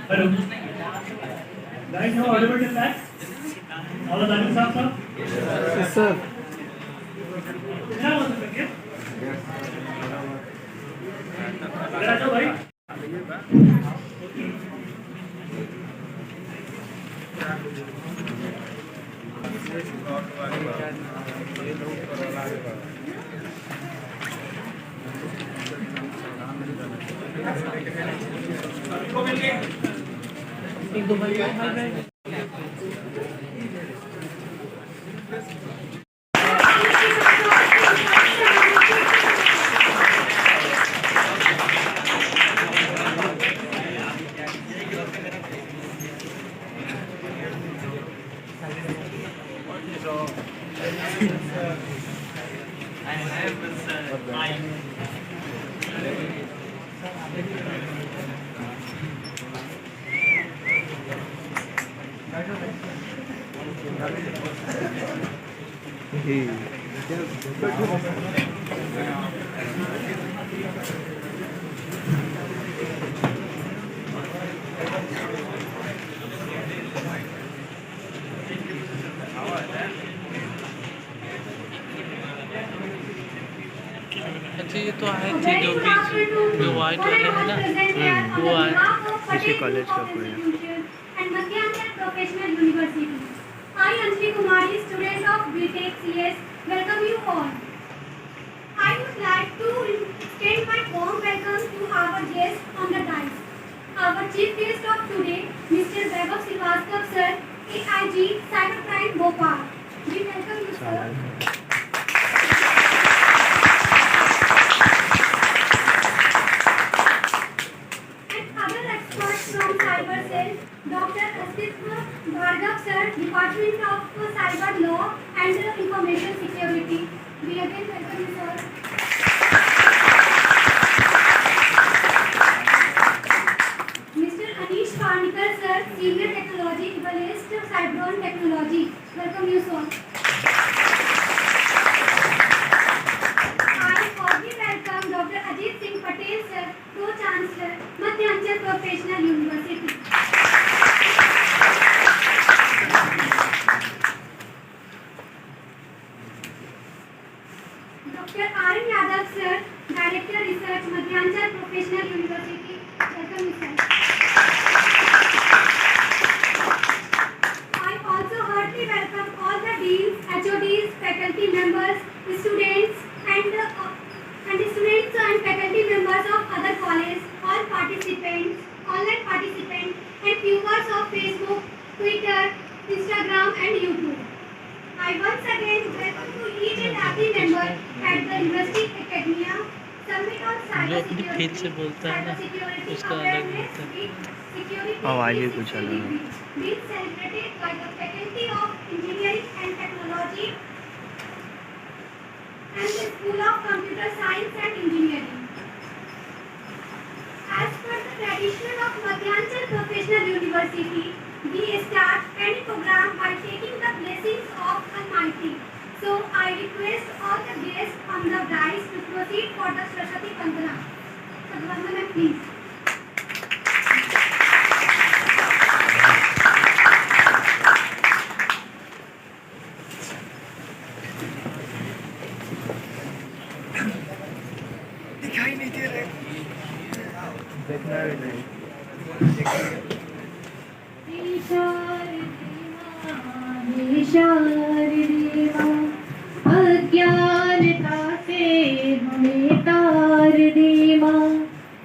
Hello. Guys, now audible till that? All the audience are sir? Yes, sir. क्या बोल सकते हैं? इधर आ जाओ भाई. एक दो भाई. अच्छा ये तो आए थे जो वाइट वाले हैं ना वो आए इसी कॉलेज का कोई है। I, Anjali Kumari, student of BTech CS, welcome you all. I would like to extend my warm welcome to our guests on the dais. Our chief guest of today, Mr. Vaibhav Srivastava sir, AIG Cybercrime Bhopal. We welcome you, sir. From Cyber Cell, Dr. Asithva Bhargav sir, Department of Cyber Law and Information Security. We again welcome you, sir. Mr. Anish Parnikar sir, Senior Technology Evaluist, Cybron Technology. Welcome you, sir. I warmly welcome Dr. Ajit Singh Patel sir, Pro-Chancellor, Madhyanchal Professional University. Dr. R.N. Yadav sir, Director Research, Madhyanchal Professional University. Welcome, sir. I also heartily welcome all the deans, HODs, faculty members, students, and faculty members of other colleges, all participants, online participants, and viewers of Facebook, Twitter, Instagram, and YouTube. I once again welcome to each and every member at the University Academia Summit on जो अपनी face से Cybersecurity, बोलता है ना Cybersecurity उसका अलग Awareness होता है। Week, Security आवाज ही 360 कुछ अलग है। degree, being celebrated by the Faculty of Engineering and Technology and the School of Computer Science and Engineering. As per the tradition of Madhyanchal Professional University, we start any program by taking the blessings of Almighty. So I request all the guests on the dais to proceed for the Saraswati Vandana. Sadvandana, please. दिखाई नहीं दे रहे। देखना भी नहीं। अज्ञानता से हमें तार दे माँ,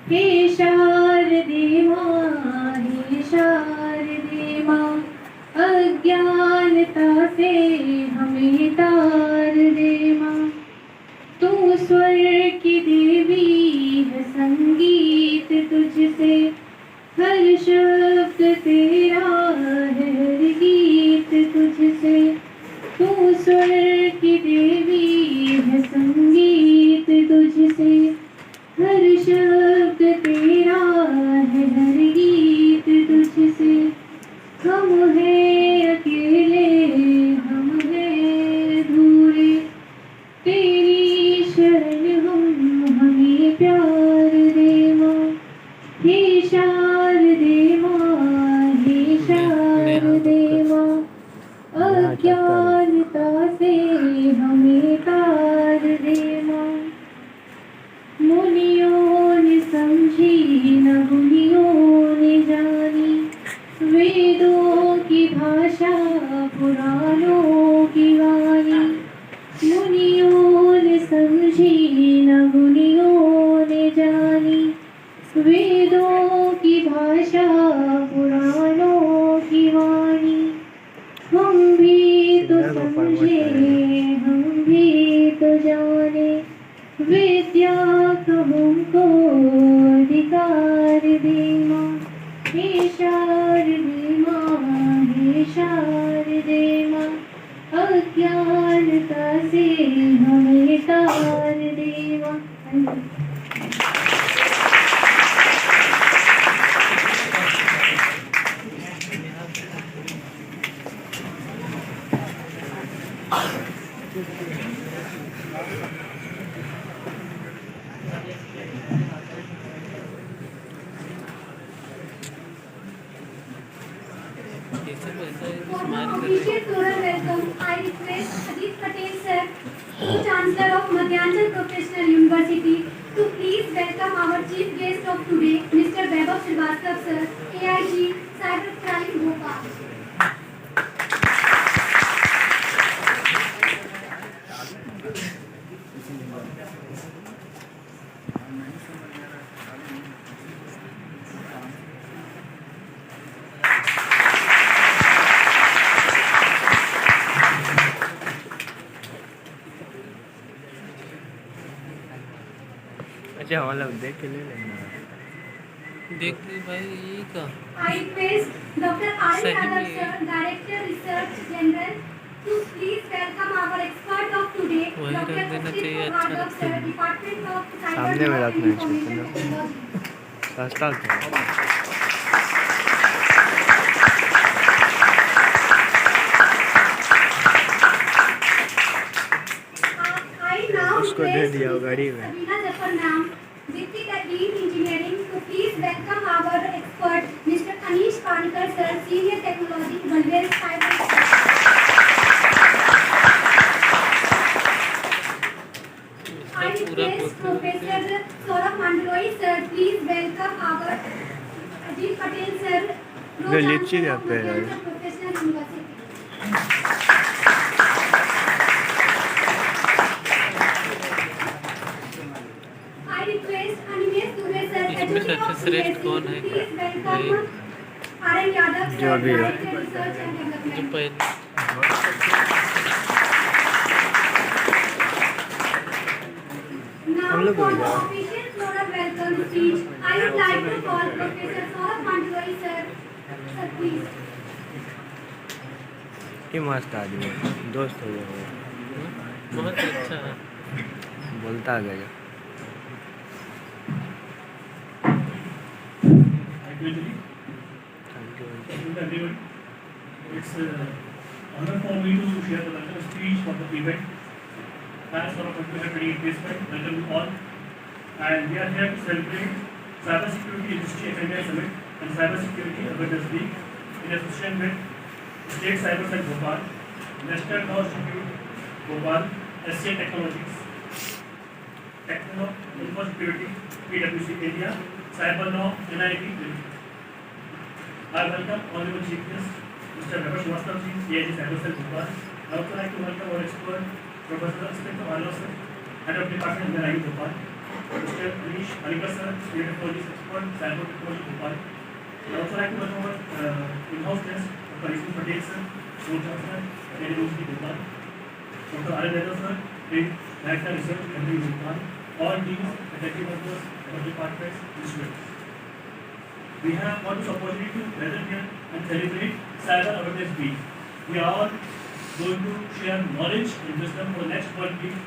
हे शारदे माँ, हे शारदे माँ, अज्ञानता से हमें तार दे माँ। तू स्वर की देवी है, संगीत तुझसे, हर शब्द तेरा है, हर गीत तुझसे। तू स्वर की देवी है, संगीत तुझसे, हर शब्द तेरा है, हर गीत तुझसे। हम हैं अकेले, हम हैं अधूरे, तेरी शरण हमें प्यार दे माँ। हे शारदे माँ, हे शारदे माँ, अज्ञानता से हमें तार दे माँ। मुनियों ने समझी न गुनियों ने जानी, वेदों की भाषा पुराणों की वाणी। मुनियों ने समझी न गुनियों ने जानी, वेदों की भाषा पुराणों की वाणी। हम भी तो समझे, हम भी तो जाने, विद्या का हमको अधिकार दे माँ। हे शारदे माँ, हे शारदे माँ, अज्ञानता से हमें तार दे माँ। ये सब ऐसा है For स्माइल the कर रहे official floral welcome, I request Ajit Patel sir, Chancellor of Madhyanchal Professional University, to please welcome our chief guest of today, Mr. Vaibhav Srivastava sir, AIG, Cybercrime Bhopal. अच्छा मतलब देख के ले लेना। देख के भाई ये का I request Dr. R. सही Yadav में sir, Director Research General, to please welcome our expert of today, वही Dr. रख देना Pushpit चाहिए, अच्छा Bhargav लगता sir, है। Department of Cyber सामने में Law and रखना चाहिए, Information Technology. सस्ता था। I now उसको दे request दिया वो Mrs. गाड़ी में। Sabina Jafar ma'am, Deputy Dean Engineering, to please welcome our expert, Mr. Anish Panikar sir, Senior Technology, Valves Cyber. I इसका पूरा request बोलते Professor Saurabh Mandaloi sir, please welcome our Ajit Patel sir, जो लीची Pro-Chancellor का of पेड़ है। Madhyanchal Professional University. I request Animesh Dubey sir, इसमें Educator सबसे of श्रेष्ठ CSE, कौन to है please भाई? welcome R.N. Yadav जो sir, भी है। Director Research and जो Development. पहले Now हम लोग for हो the जाए। official floral welcome speech, I would like to call Professor Saurabh Mandaloi sir. Sir, please. ये मस्त आदमी है, दोस्त हो गया। बहुत अच्छा है। बोलता गया। Actually, thank you. good everyone. It's honor for me to share the welcome speech for the event. Thanks for the opportunity to welcome you all. And we are here to celebrate Cybersecurity Industry Academia Summit and Cybersecurity Awareness Week in association with State Cyber Cell Bhopal, National Law Institute Bhopal, SCA Technologies, Techno Info Security, PwC India, Cyber Law, NIT Delhi. I welcome Honorable Chief Guest, Mr. Vaibhav Srivastava ji, AIG Cyber Cell Bhopal. I also like to welcome our expert, Professor Inspector Arlo sir, Head of Department NIT Bhopal, Mr. Anish Panikar sir, Senior Technology Expert, Cyber Technology Bhopal. I also like to welcome our in-house guest, Dr. Anish Patel sir, Pro-Chancellor, University Bhopal, Dr. R. Yadav sir, in Director Research and Bhutan, all these executive members, head departments, and students. We have got this opportunity to present here and celebrate Cyber Awareness Week. We are all going to share knowledge and wisdom for the next 1 week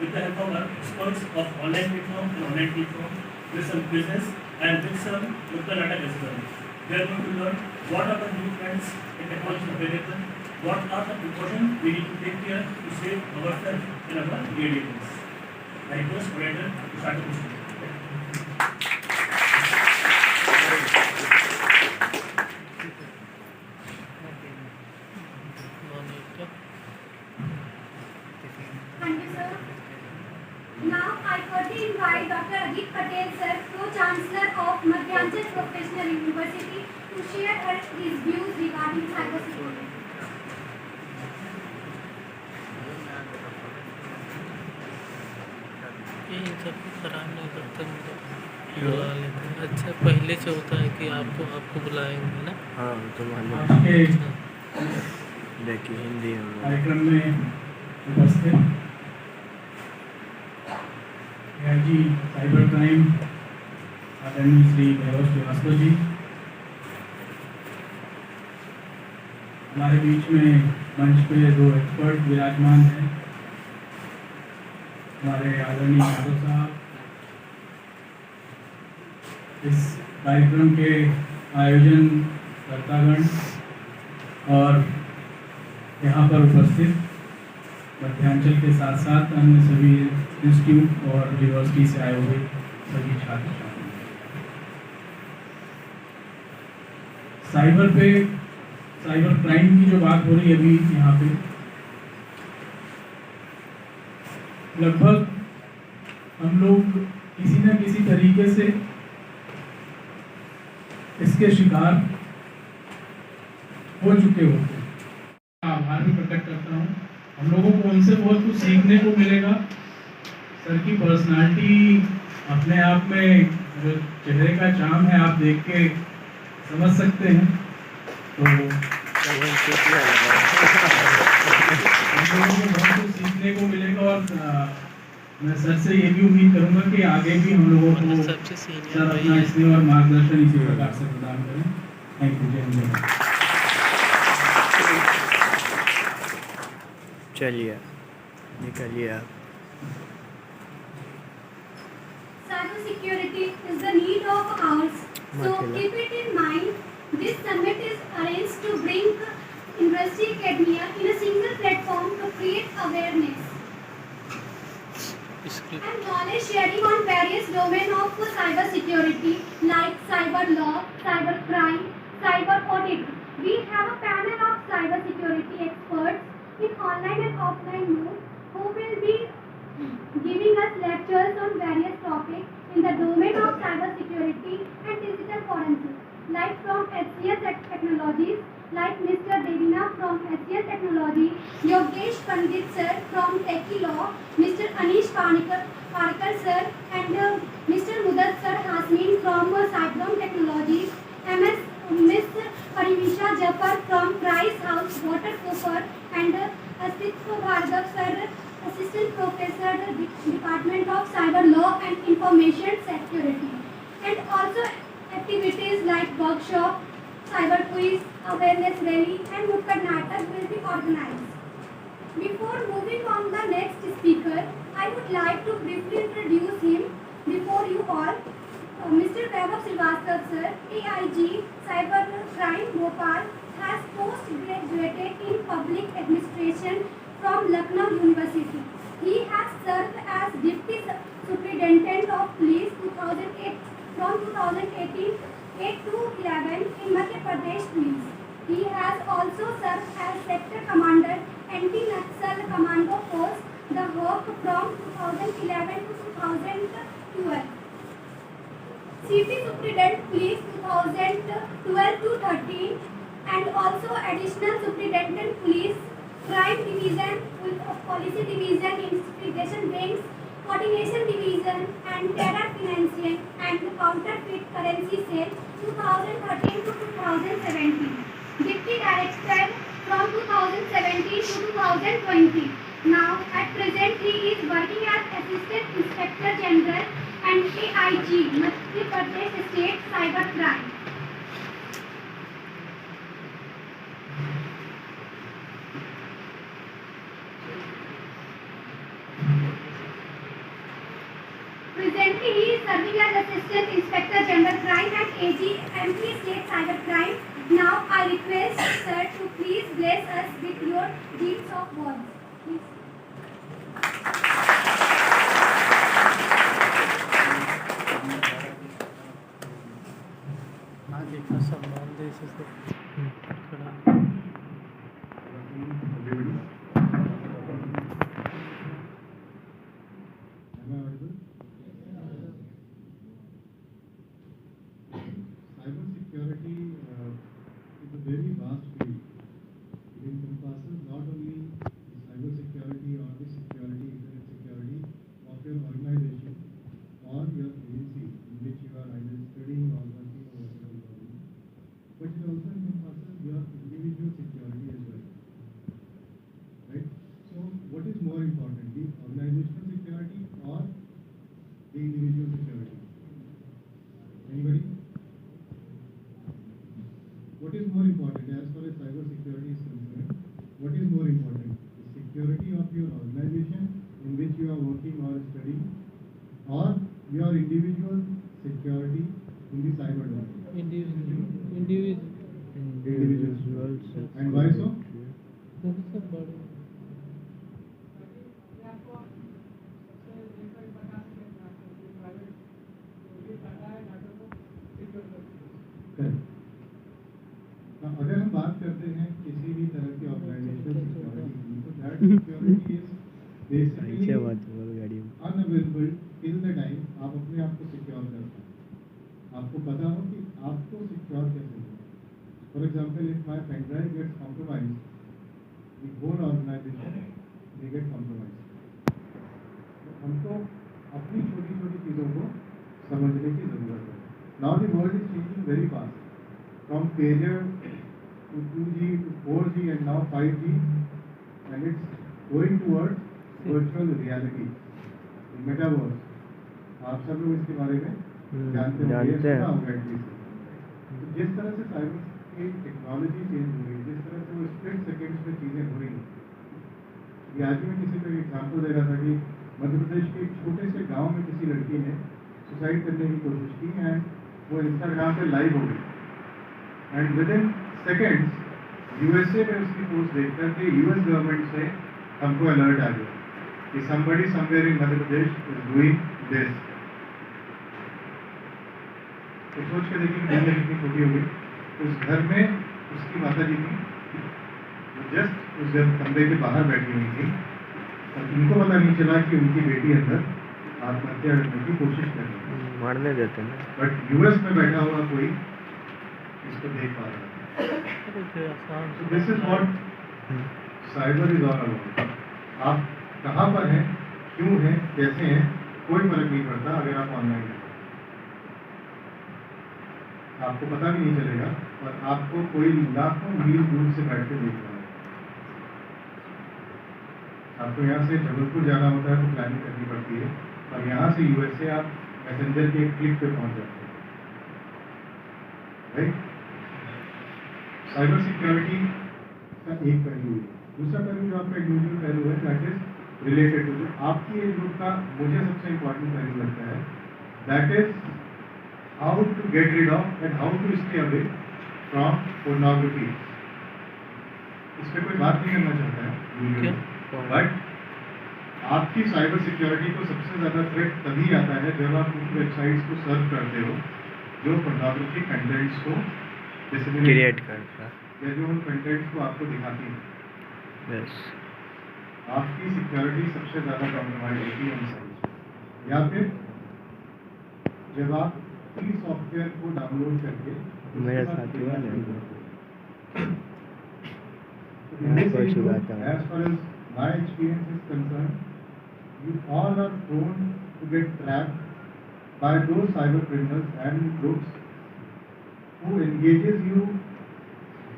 with the help of our experts of online platform and online platform, with some business and with some local data as well. We are going to learn what are the new trends in technology available, what are the precautions we need to take care to save ourselves and our daily lives. I request moderator to start the presentation. Thank you, sir. Now I cordially invite Dr. Ajit Patel, sir, Pro-Chancellor of Madhyanchal Professional University, to share his views regarding cybersecurity. ये इन सबको खराब नहीं करते, मतलब बुला लेते हैं। अच्छा, पहले से होता है कि आपको बुलाएंगे ना। हाँ तो मालूम आज के देखिए हिंदी में कार्यक्रम में उपस्थित AIG साइबर क्राइम आदरणीय श्री वैभव श्रीवास्तव जी, हमारे बीच में मंच पे 2 एक्सपर्ट विराजमान हैं, हमारे आदरणीय यादव साहब, इस कार्यक्रम के आयोजन कर्तागण और यहाँ पर उपस्थित मध्यांचल के साथ साथ अन्य सभी इंस्टीट्यूट और यूनिवर्सिटी से आए हुए सभी छात्र छात्राएं। साइबर क्राइम की जो बात हो रही है अभी यहाँ पे, लगभग हम लोग किसी न किसी तरीके से इसके शिकार हो चुके होते हैं। आभार भी प्रकट करता हूँ, हम लोगों को उनसे बहुत कुछ सीखने को मिलेगा। सर की पर्सनालिटी अपने आप में जो चेहरे का चार्म है, आप देख के समझ सकते हैं। तो हम लोगों को बहुत कुछ सीखने को मिलेगा और मैं सर से ये भी उम्मीद करूंगा कि आगे भी हम लोगों को सबसे सर सीनियर अपना स्नेह और मार्गदर्शन इसी प्रकार से प्रदान करें। Thank you. जय हिंद। चलिए निकलिए आप। Cybersecurity is the need of ours. So keep it in mind. This summit is arranged to bring industry academia in a single platform to create awareness and knowledge sharing on various domains of cybersecurity like cyber law, cyber crime, cyber audit. We have a panel of cybersecurity experts in online and offline mode who will be giving us lectures on various topics in the domain of cybersecurity and digital forensics, like from HCL Technologies, like Mr. Devina from HCL Technology, Yogesh Pandit sir from Techie Law, Mr. Anish Parkar sir, and Mr. Mudat sir Hasmin from Cyclone Technologies, Miss Parivisha Jafar from Price House Watercooper, and Asitko Bhargav sir, Assistant Professor, Department of Cyber Law and Information Security. And also activities like workshop, cyber quiz, awareness rally and Nukkad Natak will be organized. Before moving on the next speaker, I would like to briefly introduce him before you all. Mr. Vaibhav Srivastava sir, AIG Cyber Crime Bhopal, has post-graduated in public administration from Lucknow University. He has served as Deputy Superintendent of Police 2008 from 2018 8 to 11 in Madhya Pradesh Police. He has also served as Sector Commander Anti-Naxal Commando Force, the Hawk, from 2011 to 2012. City Superintendent Police 2012 to 13, and also Additional Superintendent Police Crime Division, Policy Division, Investigation Wings, Coordination Division, and Terror Financing and Counterfeit Currency Cell 2013 to 2017. Deputy Director from 2017 to 2020. Now, at present, he is working as Assistant Inspector General and AIG, Madhya Pradesh State Cyber Crime. Presently, he is serving as Assistant Inspector General Crime at AG MP State Cyber Crime. Now, I request sir to please bless us with your deeds of words. Please. हाँ देखा सम्मान दे से खड़ा Cyber security is a very vast field. It encompasses not only the cyber security or the security, internet security of your organization or your agency in which you are either studying or working or whatever you are doing, but it also encompasses your individual security as well. Right? So, what is more important, the organizational security or the individual security? Anybody? What is more important as far as cyber security is concerned? What is more important? The security of your organization in which you are working or studying, or your individual security in the cyber domain? individual And why so? सब बड़े Correct. अगर हम बात करते हैं किसी भी तरह की ऑर्गेनाइजेशनल सिक्योरिटी की, तो that security is basically unavailable till the time आप अपने आप को सिक्योर करते हैं। आपको पता हो कि आपको सिक्योर कैसे करना। For example, if my pen drive gets compromised, the whole organisation they get compromised. तो हमको अपनी छोटी छोटी चीज़ों को समझने की ज़रूरत है। Now the world is changing very fast, from pager to 2G to 4G and now 5G, and it's going towards virtual reality, the metaverse. आप सब लोग इसके बारे में जानते होंगे, सुना होगा एटलीस्ट। तो जिस तरह से साइबर की टेक्नोलॉजी चेंज हो रही है, जिस तरह से वो स्प्लिट सेकेंड्स में चीज़ें हो रही हैं, ये आज मैं किसी को एग्जाम्पल दे रहा था कि मध्य प्रदेश के एक छोटे से गांव में किसी लड़की ने सुसाइड करने की कोशिश की एंड वो इंस्टाग्राम पे लाइव हो गई, and with in seconds USA में उसकी पोस्ट देख करके यूएस गवर्नमेंट से हमको अलर्ट आ गया कि somebody somewhere in Madhya Pradesh is doing this। तो सोच के देखिए दुनिया कितनी छोटी हो गई। उस घर में उसकी माता जी थी, वो जस्ट उस कमरे के बाहर बैठी हुई थी और उनको पता नहीं चला कि उनकी बेटी अंदर आत्महत्या करने की कोशिश कर रही है, मारने देते हैं। बट यूएस में बैठा हुआ कोई इसको देख पा रहा है। So this is what cyber is all about। आप कहाँ पर हैं, क्यों हैं, कैसे हैं, कोई फर्क नहीं पड़ता अगर आप ऑनलाइन हैं। आपको पता भी नहीं चलेगा और आपको कोई लाखों मील दूर से बैठ के देख रहा है। आपको यहाँ से जबलपुर जाना होता है तो प्लानिंग करनी पड़ती है, और यहाँ से यूएसए आप मैसेंजर के एक क्लिक पे पहुँच जाते हैं। राइट? साइबर सिक्योरिटी का एक पहलू है। दूसरा पहलू जो आपका इंडिविजुअल पहलू है, दैट इज रिलेटेड टू आपकी एज ग्रुप का मुझे सबसे इम्पोर्टेंट पहलू लगता है, that is how to get rid of and how to stay away from pornography. इस पर कोई बात नहीं करना चाहता है, बट आपकी साइबर सिक्योरिटी को सबसे ज़्यादा थ्रेट तभी आता है जब आप उन वेबसाइट्स को सर्च करते हो जो पोर्नोग्राफी कंटेंट्स को क्रिएट करता है या जो उन कंटेंट्स को आपको दिखाती है। यस, आपकी सिक्योरिटी सबसे ज़्यादा कॉम्प्रोमाइज होती है उन साइट्स। या फिर जब आप फ्री सॉफ्टवेयर को डाउनलोड करके मेरे साथ हुआ नहीं। as far as my experience is concerned, you all are prone to get trapped by those cyber criminals and groups who engages you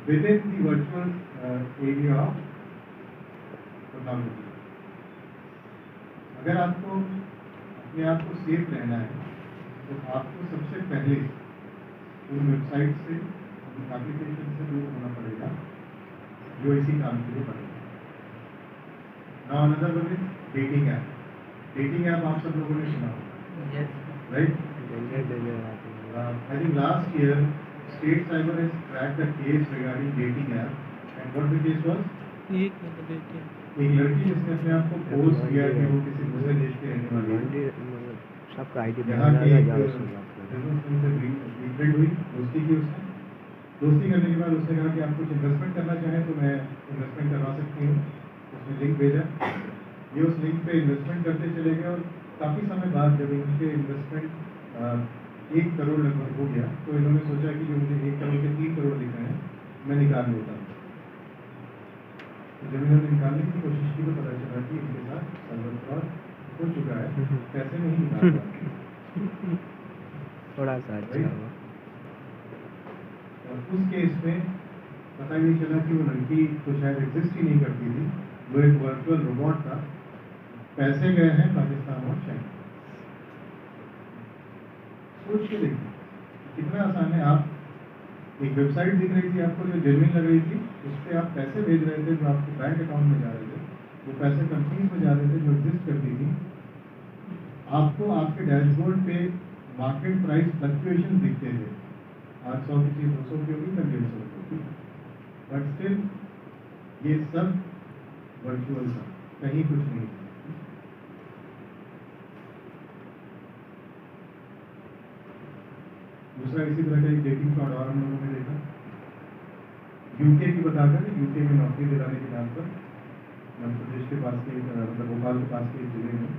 within the virtual area of pornography. अगर आपको अपने आप को सेफ रहना है तो आपको सबसे पहले उन वेबसाइट से, उन एप्लीकेशन से दूर होना पड़ेगा जो इसी काम के लिए बने। Now another one is dating app. Dating app आप सब लोगों ने सुना होगा, right? I think last year state cyber has cracked a case regarding dating app and what the case was? एक लड़की जिसने अपने आप को पोस्ट किया कि वो किसी दूसरे देश के रहने वाली है, सबका आईडी यहाँ के एक बिजनेसमैन से मीट हुई, दोस्ती की उसने। दोस्ती करने के बाद उसने कहा कि आप कुछ इन्वेस्टमेंट करना चाहें तो मैं इन्वेस्टमेंट करवा सकती हूँ। उसने लिंक भेजा, ये उस लिंक पे इन्वेस्टमेंट करते चले गए और काफ़ी समय बाद जब इनके इन्वेस्टमेंट 1 करोड़ लगभग हो गया तो इन्होंने सोचा कि जो मुझे 1 करोड़ के 3 करोड़ दिख रहे हैं मैं निकाल लेता हूँ। तो जब इन्होंने निकालने की कोशिश की तो पता चला कि इनके साथ सर्वर फ्रॉड हो चुका है, पैसे नहीं निकाल पाते। थोड़ा सा अच्छा हुआ। और उस केस में पता ये चला कि वो लड़की तो शायद एग्जिस्ट ही नहीं करती थी, वो एक वर्चुअल रोबोट था। पैसे गए हैं पाकिस्तान और चाइना। सोच के देखिए कितना आसान है। आप एक वेबसाइट दिख रही थी आपको जो जेन्युइन लग रही थी, उस पर आप पैसे भेज रहे थे जो आपके बैंक अकाउंट में जा रहे थे, वो पैसे कंपनीज में जा रहे थे जो एग्जिस्ट करती थी। आपको आपके डैशबोर्ड पे मार्केट प्राइस फ्लक्चुएशन दिखते थे, आज 100 की चीज 200 की होगी, कल 150 की, बट स्टिल ये सब वर्चुअल था, कहीं कुछ नहीं था। दूसरा इसी तरह का एक डेटिंग फ्रॉड और हम लोगों ने देखा, यूके की बताकर, यूके में नौकरी दिलाने के नाम पर मध्य प्रदेश के पास के मतलब भोपाल के पास के जिले में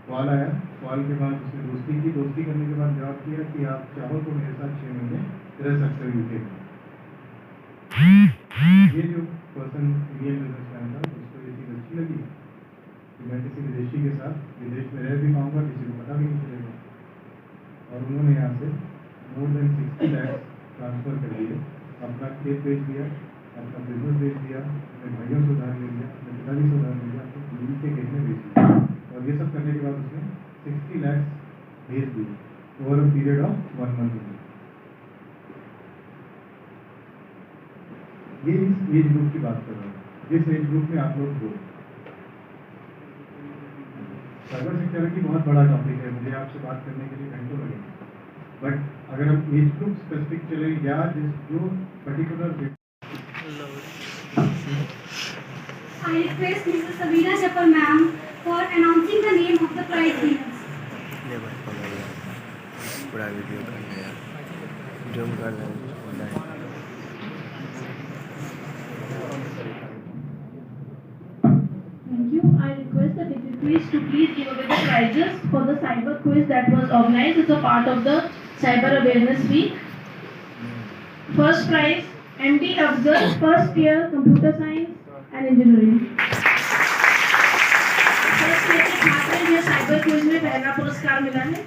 कॉल आया। कॉल के बाद उसने दोस्ती की, दोस्ती करने के बाद जवाब दिया कि आप चाहो तो मेरे साथ 6 महीने रह सकते हो यूके में। ये जो पर्सन इंडियन बिजनेसमैन था उसको ये चीज़ अच्छी लगी कि मैं किसी विदेशी के साथ विदेश में रह भी पाऊँगा, किसी को पता भी नहीं चलेगा, और उन्होंने यहाँ से मोर देन 60 लाख ट्रांसफ़र कर दिए। अपना खेत बेच दिया, अपना बिजनेस बेच दिया, अपने भाइयों से उधार ले लिया, अपने पिताजी से उधार ले लिया, अपने बीवी के खेत में बेच दिया, और ये सब करने के बाद उसने 60 लाख भेज दिए over a period of 1 month. ये इस एज ग्रुप की बात कर रहा हूँ, जिस एज ग्रुप में आप लोग हो। साइबर सिक्योरिटी बहुत बड़ा टॉपिक है, मुझे आपसे बात करने के लिए घंटों लगेंगे, बट अगर हम एज ग्रुप स्पेसिफिक चले या जो particular I request Mrs. Sabina Chapal ma'am for announcing the name of the prize winners. ले भाई पकड़ लिया, पूरा वीडियो कर लिया, जूम कर लिया। Thank you. I request the dignitaries to please give away the prizes for the cyber quiz that was organized as a part of the Cyber Awareness Week. First prize, MD Afzal, first year Computer Science and Engineering. First year के छात्र जो cyber quiz में पहला पुरस्कार मिला है।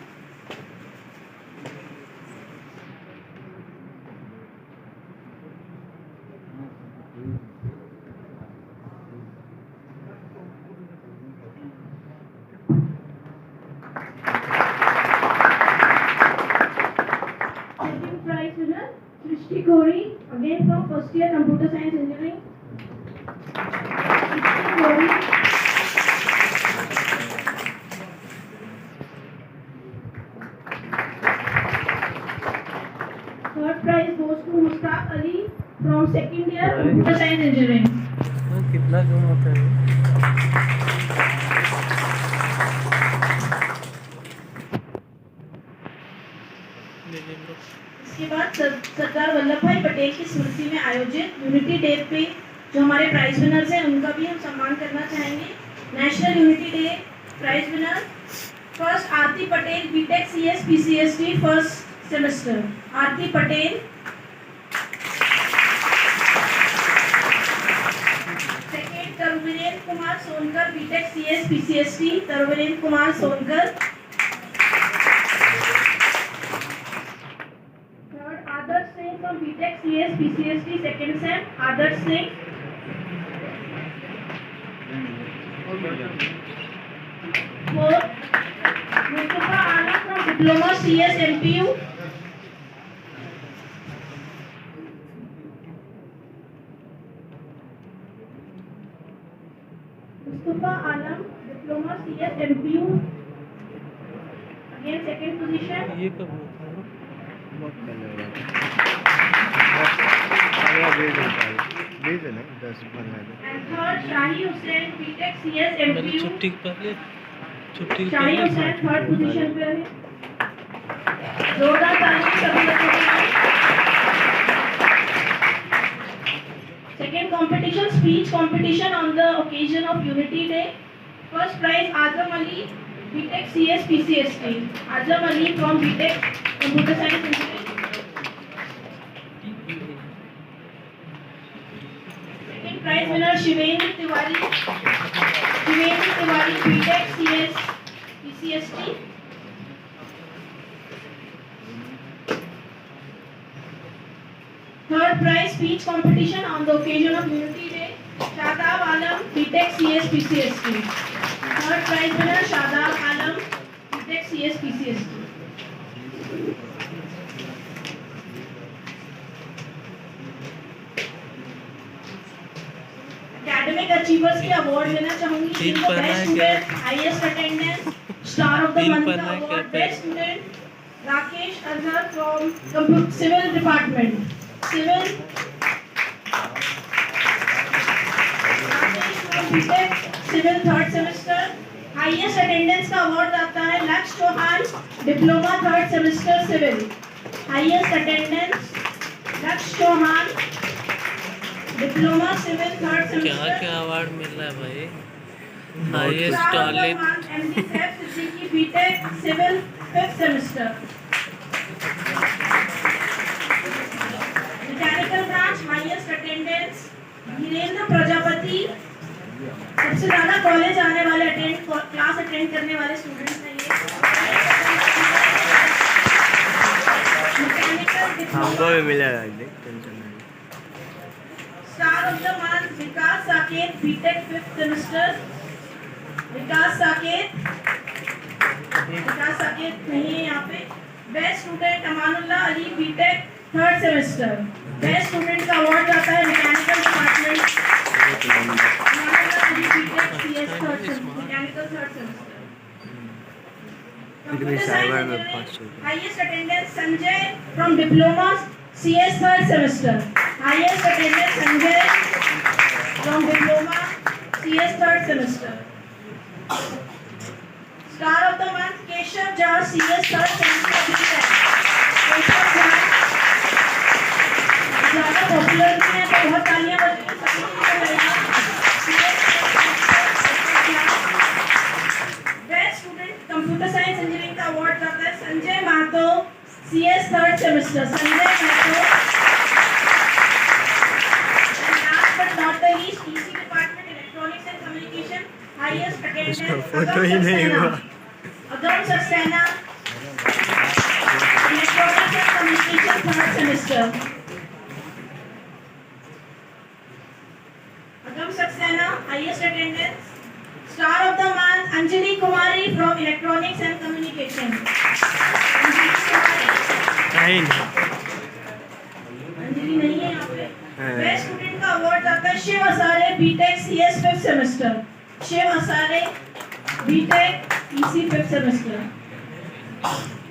Second prize winner, Srishti Gori, again from first year Computer Science Engineering. Srishti Gori. Third prize goes to Mustaq Ali from second year Computer Science Engineering. कितना कम होता है? इसके बाद सरदार वल्लभ भाई पटेल की स्मृति में आयोजित यूनिटी डे पे जो हमारे प्राइज विनर्स हैं उनका भी हम सम्मान करना चाहेंगे। National unity day prize winner first Aarti Patel BTech CS PCST first semester. Aarti Patel. Second Taruvirendra Kumar Sonkar BTech CS PCST। Taruvirendra Kumar Sonkar. Adarsh Singh from BTech CS PCST second sem. Adarsh Singh. 4th, Mustafa Alam from Diploma CS MPU. Mustafa Alam, Diploma CS MPU. Again, second position. ये कब हुआ था? बहुत पहले हुआ था। अगला बीज होता है, बीज है ना 10-15 दिन। And third, Shahi Hussain, BTech CS मैंने MPU. छुट्टी के पहले शाही हुसैन थर्ड पोजीशन पे है। जोरदार तालियां सभी बच्चों के लिए। Second competition, speech competition on the occasion of Unity Day. First prize, Azam Ali, BTech CS PCST. Azam Ali from BTech Computer Science Engineering. Second prize winner, Shivendra Tiwari, BTech CS PCST. Third prize, speech competition on the occasion of Unity Day, Shadab Alam, BTech CS PCST. Third prize winner, Shadab Alam, BTech CS PCST. Academic Achievers के award देना चाहूंगी। तीन जिनको पढ़ना best है student, highest attendance, star of the तीन month पढ़ना का है क्या अवार्ड, पे? Best student Rakesh Azhar from civil department. Rakesh from BTech civil third semester. Highest attendance का अवार्ड आता है Lakshya Chauhan, diploma third semester civil. Highest attendance Lakshya Chauhan, diploma civil third क्या सेमेस्टर। क्या अवार्ड मिल रहा है भाई? Highest toilet MD Saif Siddiqui, BTech Civil 5th semester. Mechanical branch highest attendance Dhirendra Prajapati. सबसे ज्यादा कॉलेज आने वाले क्लास अटेंड करने वाले स्टूडेंट्स हैं ये। Mechanical हमको diploma भी मिलेगा, टेंशन नहीं। Star of the month Vikas Saket, BTech 5th semester. विकास साकेत नहीं है यहाँ पे। Best student Amanullah Ali, BTech third semester. Best student का अवार्ड जाता है mechanical department. Amanullah Ali, BTech CS third semester, mechanical third semester. फिर भी साइबर में पास हो गया। Highest attendance Sanjay from diploma CS third semester. Highest attendance Sanjay from diploma CS third semester. Star of the month Keshav Jha, CS third semester BTech. Keshav Jha ज्यादा popular नहीं है तो बहुत तालियां बजेंगी सभी के लिए। Best student computer science engineering का अवार्ड जाता है Sanjay Mahato, CS third semester. Sanjay Mahato. Last but not the least, EC department electronics and communication. Highest attendance उसका फोटो ही नहीं हुआ। Agam Saxena, electronics and communication third semester. Agam Saxena highest attendance. Star of the month Anjali Kumari from electronics and communication. Anjali नहीं है यहाँ पे। Best student का award आता है Shiv Asare, BTech CS 5th semester. Shiv Asare, BTech EC 5th semester.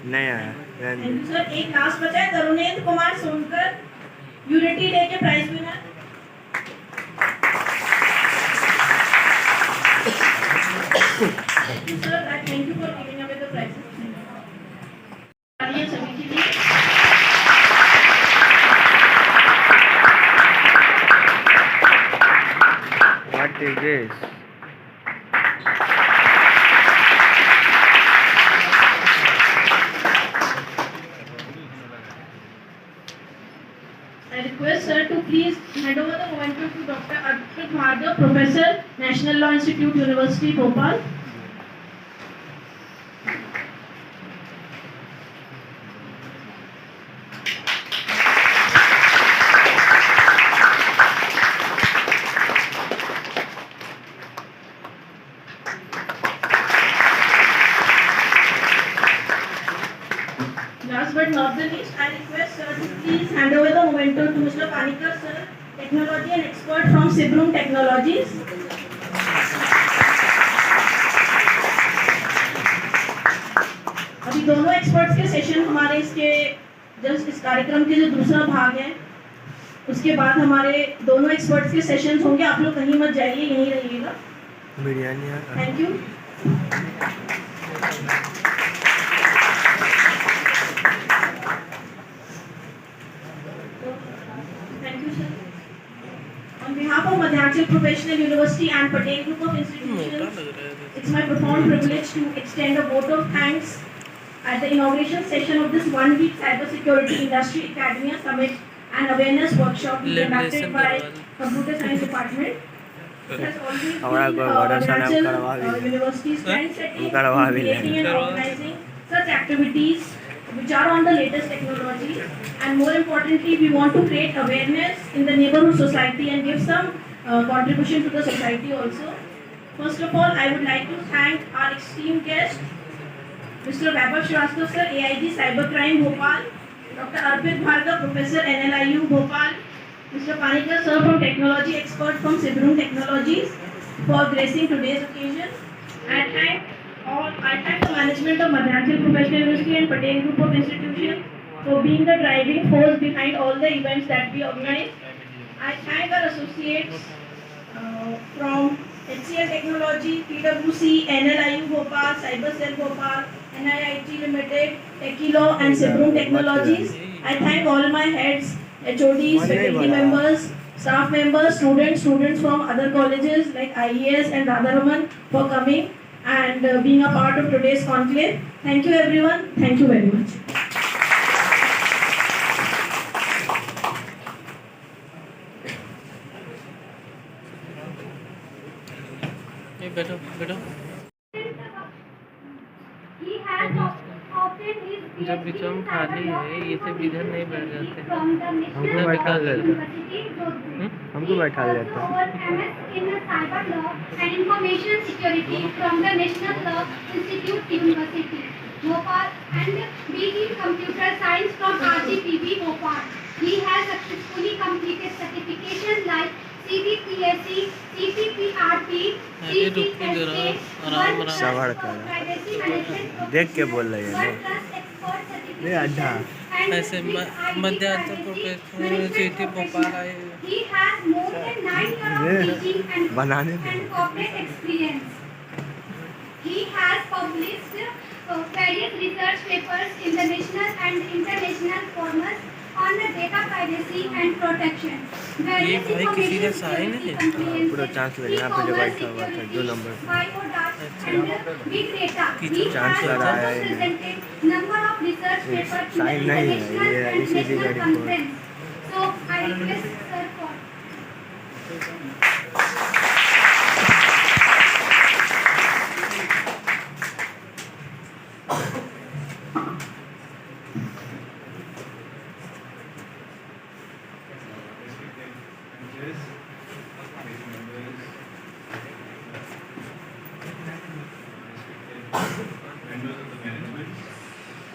नहीं आया। Thank you sir. एक लास्ट बचा है तरुणेंद्र कुमार सोनकर, यूनिटी डे के prize winner. Thank you sir, thank you for giving away the prizes. तालियां सभी के लिए। What is this? I request sir to please hand over the momentum to Dr. Arpit Bhargav, Professor, National Law Institute, University, Bhopal. last but not the least, I request sir to please hand over the momentum to Mr. Panikkar sir, technology and expert from Sibrum Technologies. अभी दोनों experts के session हमारे इसके just इस कार्यक्रम के जो दूसरा भाग है उसके बाद हमारे दोनों एक्सपर्ट्स के सेशंस होंगे। आप लोग कहीं मत जाइए, यहीं रहिएगा। Biryani thank you. Thank you, sir. On behalf of Madhyanchal Professional University and Patel Group of Institutions, it's my profound privilege to extend a vote of thanks at the inauguration session of this one-week Cybersecurity Industry Academia Summit and Awareness Workshop conducted by Computer Science Department. It has always been Madhyanchal University's trendsetting in creating and organizing such activities which are on the latest technology, and more importantly we want to create awareness in the neighborhood society and give some contribution to the society also. First of all, I would like to thank our esteemed guest Mr. Vaibhav Shrivastava sir, AIG Cybercrime Bhopal, Dr. Arpit Bhargav, Professor NLIU Bhopal, Mr. Panikkar sir from Technology Expert from Sibrum Technologies for gracing today's occasion. I thank the management of Madhyanchal Professional University and Patel Group of Institutions for being the driving force behind all the events that we organize. I thank our associates from HCL Technology, PwC, NLIU Bhopal, CyberCell Bhopal, NIIT Limited, Techilo and Sibrum Technologies. I thank all my heads, HODs, faculty members, staff members, students from other colleges like IES and Radharaman for coming and being a part of today's conclave. Thank you everyone. Thank you very much. बैठो बैठो। He has obtained his जब बिचम खाली है ये सब इधर नहीं बैठ जाते हैं। from the हमको National बैठा देते University, Jodhpur. हमको बैठा देते MS in Cyber Law and Information Security from the National Law Institute University, Bhopal, and BE Computer Science from RGPB, Bhopal. He has successfully completed certifications like CBPSC, CCPRP, CCSA, सवाल कर देख के बोल रही है ये अड्डा ऐसे मध्यांचल प्रोफेशनल यूनिवर्सिटी भोपाल आए। He has more than 9 years of teaching and corporate experience. He has published various research papers in the national and international forums on the data privacy and protection. ये भाई किसी का साइन है? पूरा chance लगा यहाँ पे डिवाइड हुआ था 2 नंबर Big data. चांस लगा है Number of research papers in sign the नहीं है international ये and इसी national का report conference. So I request sir for. Members of the management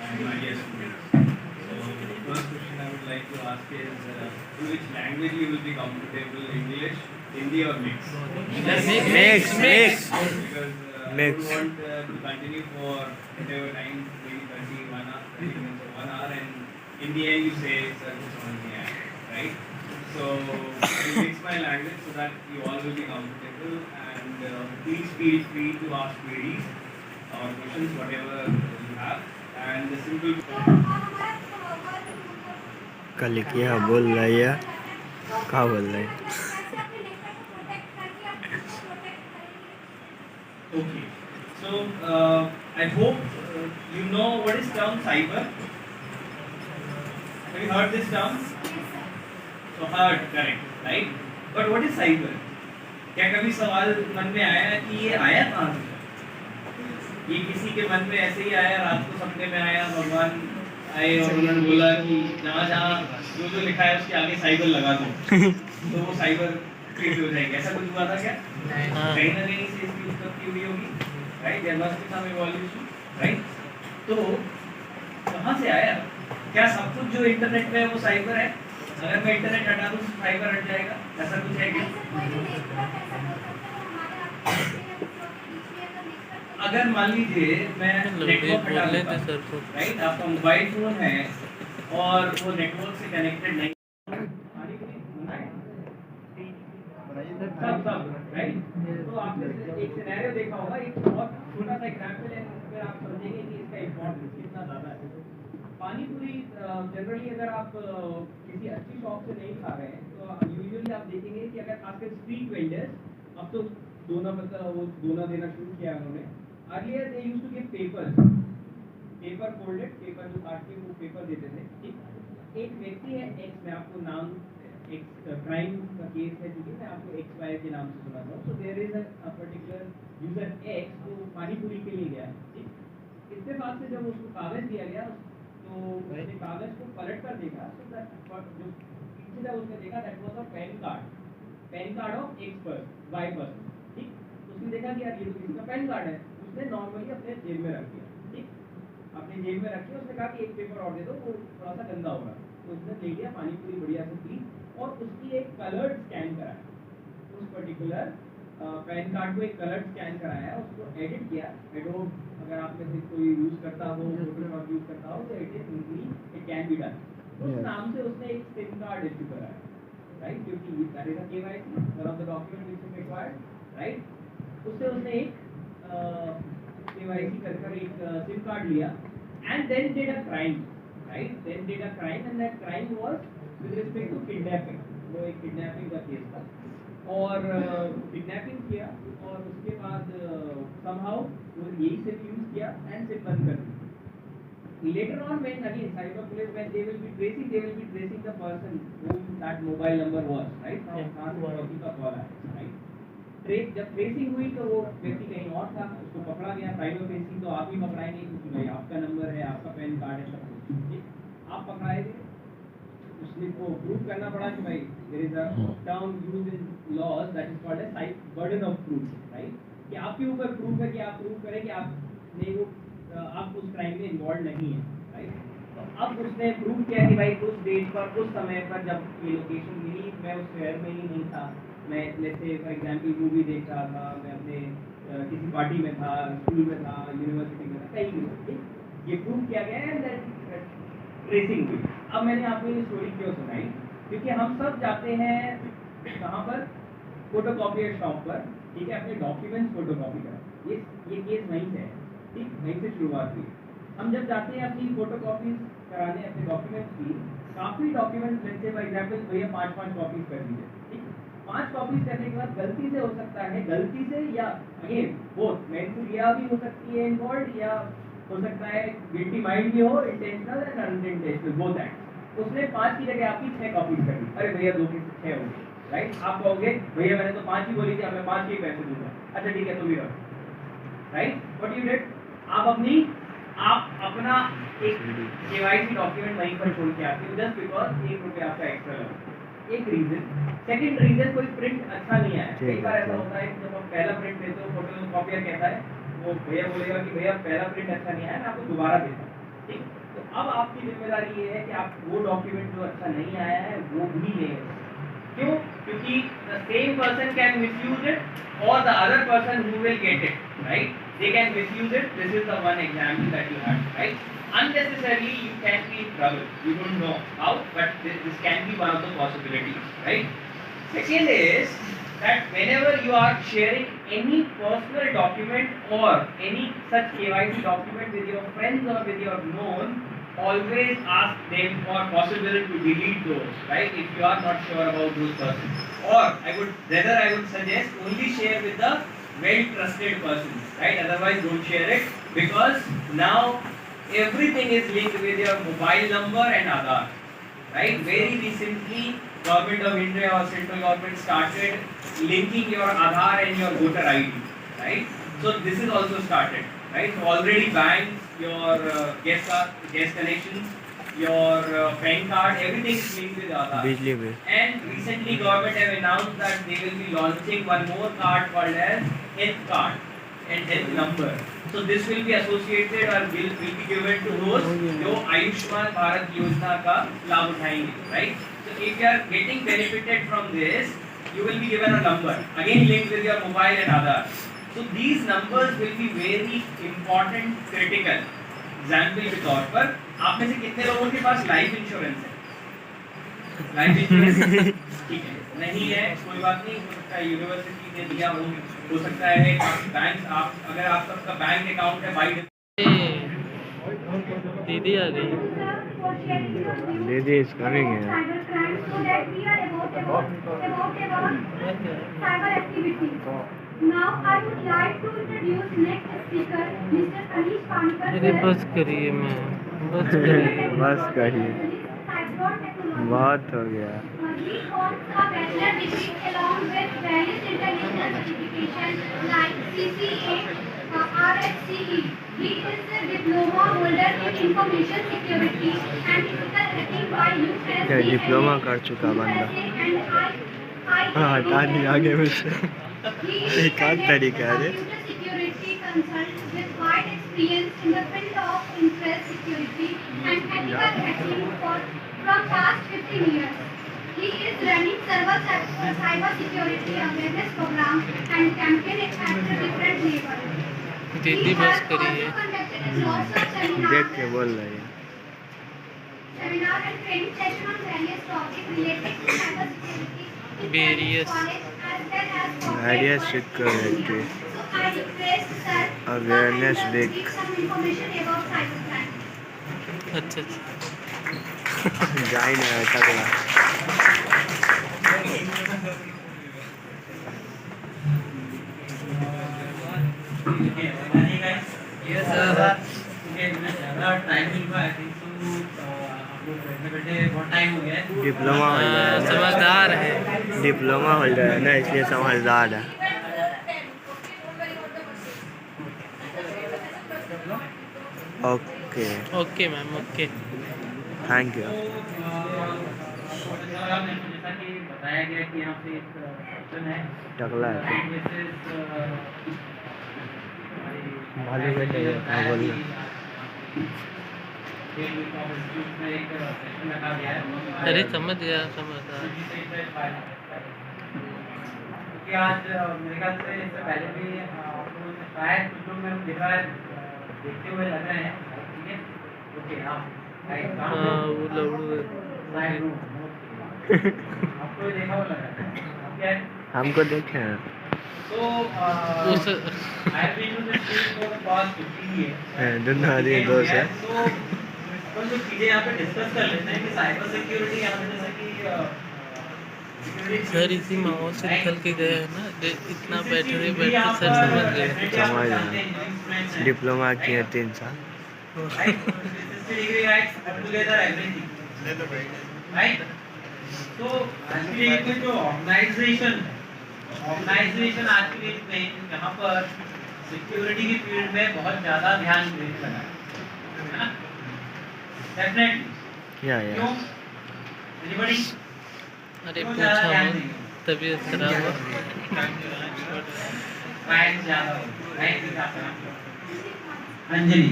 and my dear students. So the first question I would like to ask is, to which language you will be comfortable, English, Hindi or mix? Mix. Because Mix. we want to continue for whatever time, maybe 1 hour, and in the end you say, sir, this one here, right? So I will mix my language so that you all will be comfortable, and please feel free to ask queries or questions, whatever you have, and the simple. कल क्या बोल रही है क्या बोल रही है Okay, so I hope you know what is term cyber. Have you heard this term? So heard, correct, right? But what is cyber? क्या कभी सवाल मन में आया कि ये आया कहाँ से? ये किसी के मन में ऐसे ही आया, रात को सपने में आया, भगवान आए और उन्होंने बोला कि जहाँ जहाँ जो जो लिखा है उसके आगे साइबर लगा दो तो वो साइबर क्रिएट हो जाएगी। ऐसा कुछ हुआ था क्या? कहीं ना कहीं से इसकी उत्पत्ति हुई होगी, right? There must be some evolution, right? तो कहाँ से आया? क्या सब कुछ जो इंटरनेट में है वो साइबर है? अगर मैं इंटरनेट हटा दूँ साइबर हट जाएगा, ऐसा कुछ है क्या? अगर मान लीजिए मैं नेटवर्क हटा दूंगा, राइट, आपका मोबाइल फोन है और वो नेटवर्क से कनेक्टेड नहीं, सब राइट। तो आपने एक सिनेरियो देखा होगा, एक बहुत छोटा सा एग्जांपल है, फिर आप समझेंगे कि इसका इम्पोर्टेंस कितना ज़्यादा है। पानी पूरी जनरली अगर आप किसी अच्छी शॉप से नहीं खा रहे हैं तो यूजुअली आप देखेंगे कि अगर खासकर स्ट्रीट वेंडर्स, अब तो दोना मतलब वो दोना देना शुरू किया उन्होंने। Earlier they used to give paper folded paper जो काट के वो पेपर देते थे, ठीक। एक व्यक्ति है एक्स, मैं आपको नाम, एक क्राइम का केस है, ठीक है, मैं आपको एक्स वाई के नाम से सुनाता हूँ। So there is a particular user x जो पानी पूरी के लिए गया, ठीक। इत्तेफाक से जब उसको कागज दिया गया तो उसने कागज को पलट कर देखा, तो जो पीछे जब उसने देखा that was a pan card of x पर वाई पर, ठीक। तो उसने देखा कि यार ये तो किसी का पैन कार्ड है, उसने नॉर्मली अपने जेब में रख दिया, ठीक। अपने जेब में रखी, उसने कहा कि एक पेपर और दे दो, वो थोड़ा सा गंदा होगा, तो उसने ले लिया, पानी पूरी बढ़िया से पी और उसकी एक कलर्ड स्कैन कराया, उस पर्टिकुलर पैन कार्ड को एक कलर्ड स्कैन कराया, उसको एडिट किया। एडोब अगर आप में से कोई यूज करता हो, फोटोशॉप यूज करता हो, तो इट कैन बी डन। उस नाम से उसने एक सिम कार्ड इशू कराया, राइट, क्योंकि that is a KYC, one of the document which is required, right. उससे उसने एक केवाईसी कर एक सिम कार्ड लिया and then did a crime, right, then did a crime and that crime was with respect to kidnapping. वो एक kidnapping का case था और किडनैपिंग किया और उसके बाद समहाउ वो यही सिम यूज किया एंड सिम बंद कर दी। Later on when again cyber police when they will be tracing the person whom that mobile number was, right, now कहाँ से व्यक्ति का कॉल आया, राइट। जब ट्रेसिंग हुई तो वो व्यक्ति कहीं और था, उसको पकड़ा गया। साइबर ट्रेसिंग तो आप ही पकड़ाएंगे क्योंकि भाई आपका नंबर है, आपका पैन कार्ड है, सब कुछ, ठीक। आप पकड़ाए गए, उसने को प्रूव करना पड़ा कि भाई there is a term used in laws that is called as burden of proof, right, कि आपके ऊपर प्रूफ है कि आप प्रूव करें कि आप नहीं वो आप उस क्राइम में इन्वॉल्व नहीं है, राइट। तो अब उसने प्रूव किया कि भाई उस डेट पर, उस समय पर जब ये लोकेशन मिली, मैं उस शहर में ही नहीं था, मैं जैसे फॉर एग्जाम्पल मूवी देख रहा था, मैं अपने किसी पार्टी में था, स्कूल में था, यूनिवर्सिटी में था, कहीं भी, ठीक। ये प्रूव किया गया है दैट ट्रेसिंग हुई। अब मैंने आपको ये स्टोरी क्यों सुनाई, क्योंकि हम सब जाते हैं कहाँ पर, फोटोकॉपियर शॉप पर, ठीक है, अपने डॉक्यूमेंट्स फोटोकॉपी करा। ये केस वहीं से है, ठीक, वहीं से शुरुआत हुई। हम जब जाते हैं अपनी फोटोकॉपीज कराने अपने डॉक्यूमेंट्स की, काफ़ी डॉक्यूमेंट्स लेते हैं, फॉर एग्जाम्पल भैया 5 कॉपीज कर दीजिए, ठीक। 5 कॉपीज करने के बाद गलती से हो सकता है, गलती से या अगेन बोथ मेंटल भी हो सकती है इन्वॉल्व, या हो सकता है गिल्टी माइंड भी हो, इंटेंशनल एंड अनइंटेंशनल बोथ है। उसने 5 की जगह आपकी 6 कॉपीज कर दी, अरे भैया 2 की 6 हो गई, राइट। आप कहोगे भैया मैंने तो 5 ही बोली थी, अब मैं 5 के ही पैसे दूंगा, अच्छा ठीक है तुम भी रहो, राइट। व्हाट यू डिड, आप अपना एक केवाईसी डॉक्यूमेंट वहीं पर छोड़ के आते हो जस्ट बिकॉज 1 रुपया आपका एक्स्ट्रा लगा, एक रीजन। सेकंड रीजन, कोई प्रिंट अच्छा नहीं आया। कई बार ऐसा होता है कि जब आप पहला प्रिंट देते हो, फोटोकॉपियर कहता है, वो भैया बोलेगा कि भैया पहला प्रिंट अच्छा नहीं आया, मैं आपको दोबारा देता हूँ, ठीक। तो अब आपकी जिम्मेदारी ये है कि आप वो डॉक्यूमेंट जो अच्छा नहीं आया है वो भी लें। क्यों? क्योंकि the same person can misuse it or the other person who will get it, right? They can misuse it. This is the one example that you had, right? Unnecessarily you can be in trouble. You don't know how, but this can be one of the possibilities, right? Second is that whenever you are sharing any personal document or any such KYC document with your friends or with your known, always ask them for possible to delete those, right, if you are not sure about those persons. Or I would suggest only share with the well trusted persons, right? Otherwise don't share it, because now everything is linked with your mobile number and Aadhaar, right? Very recently Government of India or central government started linking your Aadhaar and your voter ID, right? So this is also started, right? So already banks, your gas connections, your PAN card, everything is linked with Aadhaar. बिजली bill. And recently government have announced that they will be launching one more card called as health card and health number. So this will be associated or will be given to those जो आयुष्मान भारत योजना का लाभ उठाएंगे, right? So if you are getting benefited from this, you will be given a number again linked with your mobile and Aadhaar. So these numbers will be very important, critical. Example के तौर पर आप में से कितने लोगों के पास life insurance है? लाइफ इंश्योरेंस ठीक है, नहीं है कोई बात नहीं, हो सकता है यूनिवर्सिटी ने दिया हो सकता है बैंक, आप अगर आप सबका बैंक अकाउंट है बाई दीदी आ गई। दीदी इज कमिंग है। Now I would like to introduce next speaker, Mr. Anish Panikar. अरे बस करिए मैं, बस करिए। बस करिए, बहुत हो गया। He holds a bachelor degree along with various international certifications like CCA, RSCE. He is a diploma holder in information security and ethical hacking by USA. क्या डिप्लोमा कर चुका बंदा? हाँ हटा नहीं आगे में से। एक आध तरीका है। Security consult with wide experience in the field of internet security and ethical hacking from past 15 years. He is running several cyber security awareness program and campaign at different levels. दीदी बस करिए। देख के बोल रही है। Seminar and training session on various topics related to cyber security. Various security awareness week. अच्छा जा ही नहीं आया तगड़ा। डिप्लोमा होल्डर है, समझदार है। डिप्लोमा होल्डर है ना, इसलिए समझदार है। Okay okay ma'am, okay thank you. जैसा कि बताया गया कि यहाँ पे एक ऑप्शन है टकला है मालूम है नहीं है बोलना। अरे समझ गया, समझदार। क्योंकि आज मेरे ख्याल से इससे पहले भी आपको शायद कुछ लोग में देखा है, देखते हुए लग रहे हैं, ठीक है? ओके हाँ वो लवड़ू आपको देखा हुआ लग रहा है, क्या है? हमको देखे हैं। So I have been to the school for the past 15 years. दोनों आदमी दोस्त है। तो अपन जो चीजें यहाँ पे डिस्कस कर लेते हैं कि साइबर सिक्योरिटी यहाँ पे जैसे कि सर इसी माहौल से निकल के गए हैं ना, इतना बैठे सर समझ गए। समझ गए। डिप्लोमा किए 3 साल। तो आज की डेट में जो ऑर्गेनाइजेशन आज की डेट में यहाँ पर सिक्योरिटी की फील्ड में बहुत ज़्यादा ध्यान देने लगा है, डेफिनेटली। या क्यों? एनीबॉडी? अरे पूछा मत, तबीयत खराब हो। फाइन ज़्यादा हो, राइट? अंजलि,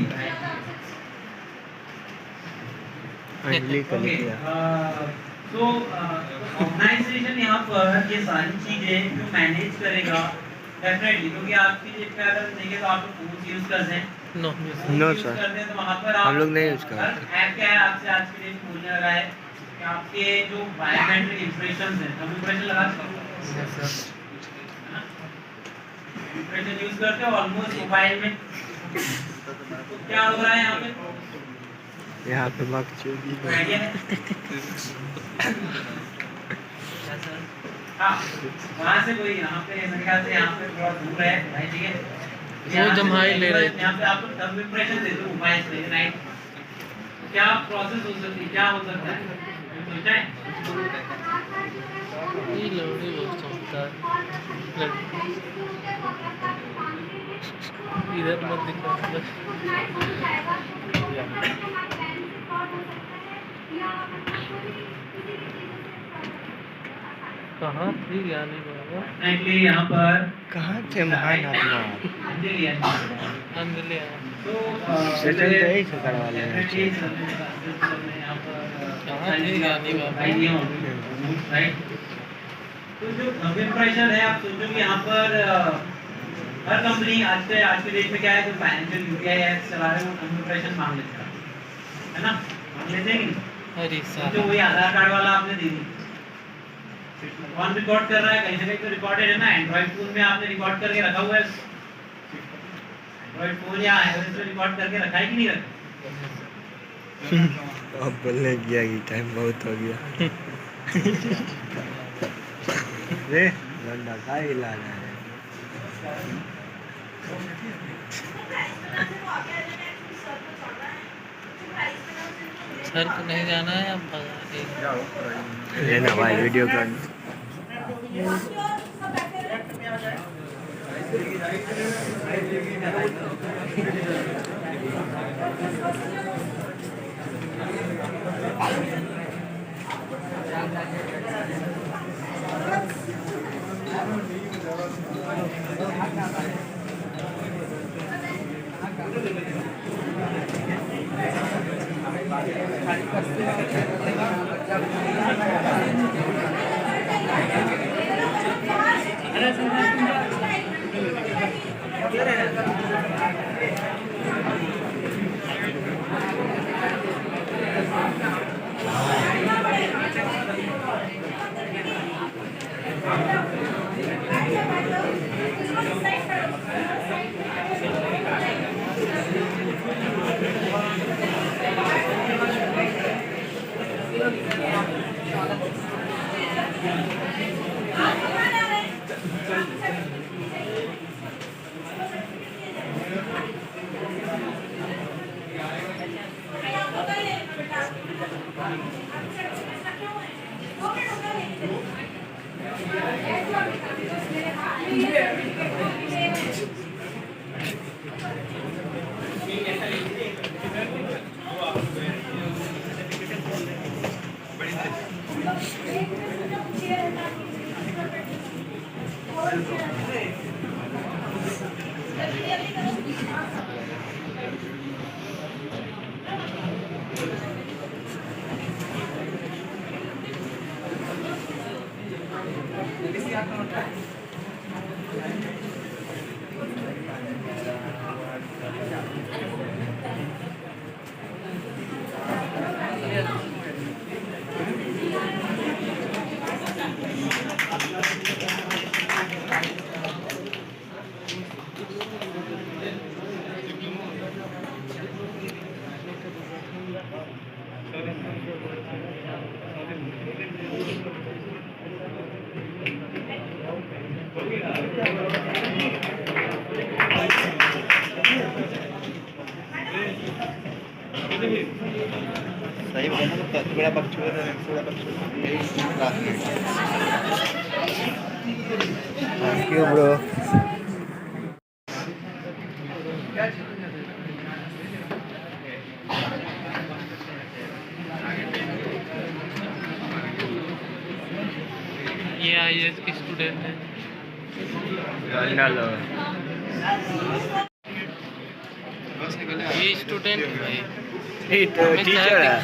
अंजलि का लिख लिया। तो ऑर्गेनाइजेशन यहाँ पर ये सारी चीजें जो मैनेज करेगा डेफिनेटली, क्योंकि आपकी जेब पे अगर देंगे तो आप फोन यूज करते हैं, नो नो यूज सर, करते हैं, तो वहाँ पर हम लोग नहीं यूज करते। ऐप क्या है आपसे आज की डेट में बोलने लगा है कि आपके जो बायोमेट्रिक इंप्रेशंस हैं, हम इंप्रेशन लगा सकते हैं, इंप्रेशन यूज करते हैं ऑलमोस्ट मोबाइल में। तो क्या हो रहा है यहाँ पे मकचूदी आइडिया है? हाँ, वहाँ से कोई यहाँ पे मेरे ख्याल से यहाँ पे थोड़ा दूर है, राइट? ठीक है, वो जमाई ले रहे थे। यहाँ पे आपको तब इंप्रेशन दे दो मोबाइल से, राइट? क्या प्रोसेस हो सकती है, क्या हो सकता है, सोचा है? ये लवड़ी बहुत समझदार। इधर मत दिखा। कहाँ थी, यानी Frankly, यहाँ पर कहाँ थे महान आत्मा अंजलि है। अंजलि आया। तो सेशन तो यही से करवा लेना चाहिए। यहाँ कहाँ थे ज्ञानी बाबा? पर राइट। तो जो नोबेल प्राइज है, आप सोचो कि यहाँ पर हर कंपनी आज के डेट में क्या है, जो फाइनेंशियल यूपीआई एप्स चला रहे हैं वो नोबेल प्राइज मांग लेते हैं, है ना? मांग लेते हैं कि नहीं? अरे जो वही आधार कार्ड वाला आपने दे दी, कौन रिकॉर्ड कर रहा है? कहीं से कहीं तो रिकॉर्डेड है ना। एंड्रॉइड फोन में आपने रिकॉर्ड करके रखा हुआ है, एंड्रॉइड फोन या आईओएस में रिकॉर्ड करके रखा है कि नहीं रखा? अब बोलने गया कि टाइम बहुत हो गया। रे लंडा का इलाज है। सर को नहीं जाना है, अब भगा देंगे। लेना भाई वीडियो कर। सही बोला ना, थोड़ा पक्षी थैंक यू ब्रो। ये आईएएस की स्टूडेंट है। ये स्टूडेंट है भाई। टीचर है।